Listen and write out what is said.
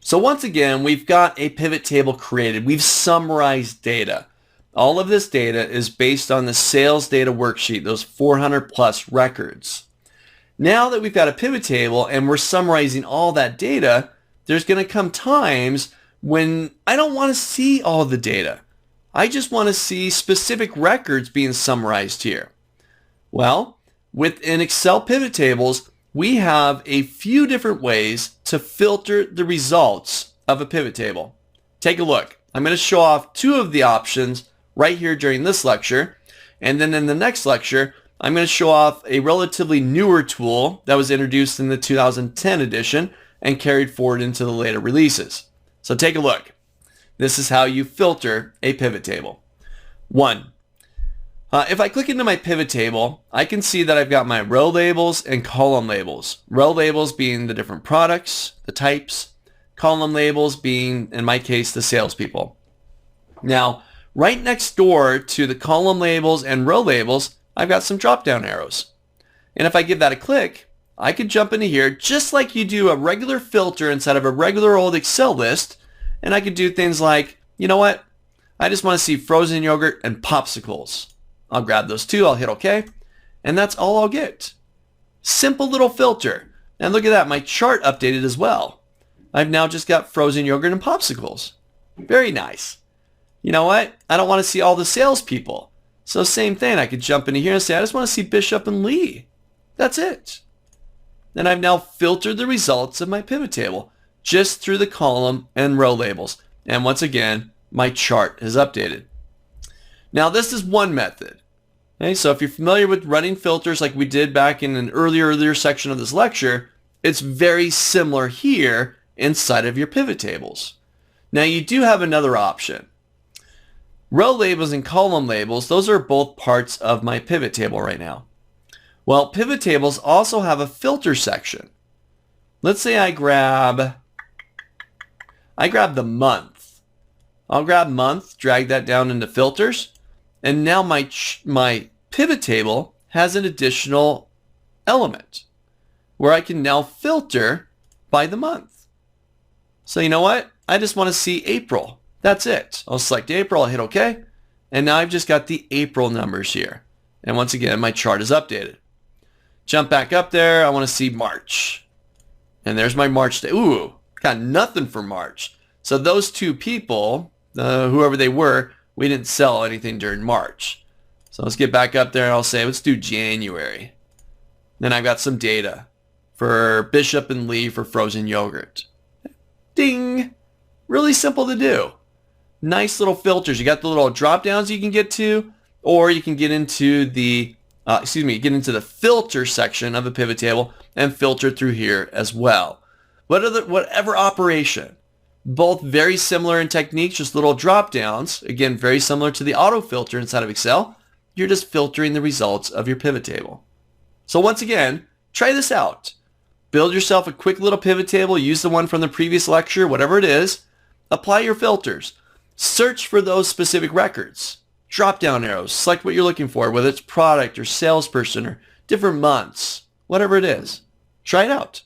So once again, we've got a pivot table created. We've summarized data. All of this data is based on the sales data worksheet, those 400 plus records. Now that we've got a pivot table and we're summarizing all that data, there's going to come times when I don't want to see all the data. I just want to see specific records being summarized here. Well, within Excel pivot tables, we have a few different ways to filter the results of a pivot table. Take a look. I'm going to show off two of the options right here during this lecture. And then in the next lecture, I'm going to show off a relatively newer tool that was introduced in the 2010 edition and carried forward into the later releases. So take a look. This is how you filter a pivot table. One, if I click into my pivot table, I can see that I've got my row labels and column labels. Row labels being the different products, the types, column labels being, in my case, the salespeople. Now, right next door to the column labels and row labels, I've got some drop-down arrows. And if I give that a click, I could jump into here just like you do a regular filter inside of a regular old Excel list, and I could do things like, you know what? I just want to see frozen yogurt and popsicles. I'll grab those two, I'll hit OK, and that's all I'll get. Simple little filter. And look at that, my chart updated as well. I've now just got frozen yogurt and popsicles. Very nice. You know what? I don't want to see all the salespeople. So same thing, I could jump into here and say, I just want to see Bishop and Lee. That's it. And I've now filtered the results of my pivot table just through the column and row labels. And once again, my chart is updated. Now this is one method. Okay, so if you're familiar with running filters like we did back in an earlier section of this lecture, it's very similar here inside of your pivot tables. Now you do have another option. Row labels and column labels, those are both parts of my pivot table right now. Well, pivot tables also have a filter section. Let's say I grab the month. I'll grab month, drag that down into filters, and now my pivot table has an additional element where I can now filter by the month. So you know what? I just want to see April. That's it. I'll select April, I'll hit OK, and now I've just got the April numbers here. And once again, my chart is updated. Jump back up there, I want to see March. And there's my March day. Ooh, got nothing for March. So those two people, whoever they were, we didn't sell anything during March. So let's get back up there and I'll say, let's do January. Then I've got some data for Bishop and Lee for frozen yogurt. Ding! Really simple to do. Nice little filters. You got the little drop downs you can get to, or you can get into the get into the filter section of a pivot table and filter through here as well. Whatever operation. Both very similar in technique, just little drop downs. Again, very similar to the auto filter inside of Excel. You're just filtering the results of your pivot table. So once again, try this out. Build yourself a quick little pivot table. Use the one from the previous lecture, whatever it is. Apply your filters. Search for those specific records. Drop down arrows. Select what you're looking for, whether it's product or salesperson or different months, whatever it is. Try it out.